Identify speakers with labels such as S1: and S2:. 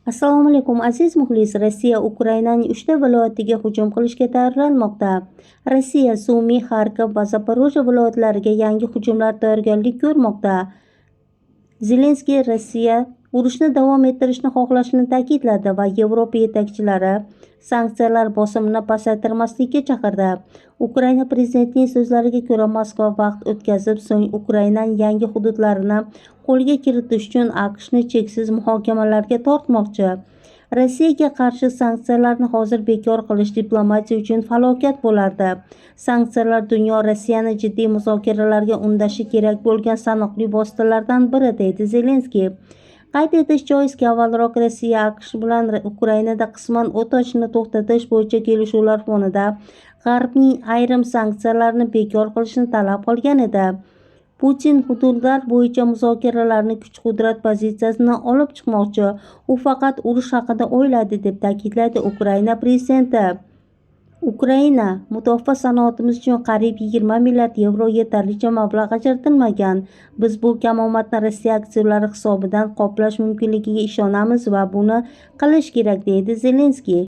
S1: Assalomu alaykum aziz muxlis. Rossiya Ukrainaning 3 viloyatiga hujum qilishga tayyorlanmoqda. Rossiya Sumy, Xarkov va Zaporojye viloyatlariga yangi hujumlar tayyorgarlik ko'rmoqda. Zelenskiy Rossiya urushni davom ettirishni xohlashini ta'kidladi va Yevropa yetakchilari sanksiyalar bosimini pasaytirmaslikka chaqirdi. Ukraina prezidentining so'zlariga ko'ra, Moskva vaqt o'tkazib, so'ng Ukrainaning yangi hududlarini qo'lga kiritish uchun AQShni cheksiz muhokamalarga tortmoqchi. Rossiyaga qarshi sanksiyalarni hozir bekor qilish diplomatiya uchun falokat bo'lardi. Sanksiyalar dunyo Rossiyani jiddiy muzokaralarga undashi kerak bo'lgan sanoqli vositalardan biri, deydi Zelenskiy. Qayd etish joizki, avvalroq Rossiya AQSh bilan Ukrainada qisman o't ochishni to'xtatish bo'yicha kelishuvlar fonida G'arbning ayrim sanksiyalarni bekor qilishni talab qilgan edi. Putin hududlar bo'yicha muzokaralarni kuch-qudrat pozitsiyasidan olib chiqmoqchi. U faqat urush haqida o'yladi, deb ta'kidladi Ukraina prezidenti. Ukraina mudofaa sanoatimiz uchun qariyb 20 milliard yevro yetarlicha mablag' ajratilmagan. Biz bu kamomatni Rossiya aktivlari hisobidan qoplash mumkinligiga ishonamiz va buni qilish kerak, deydi Zelenskiy.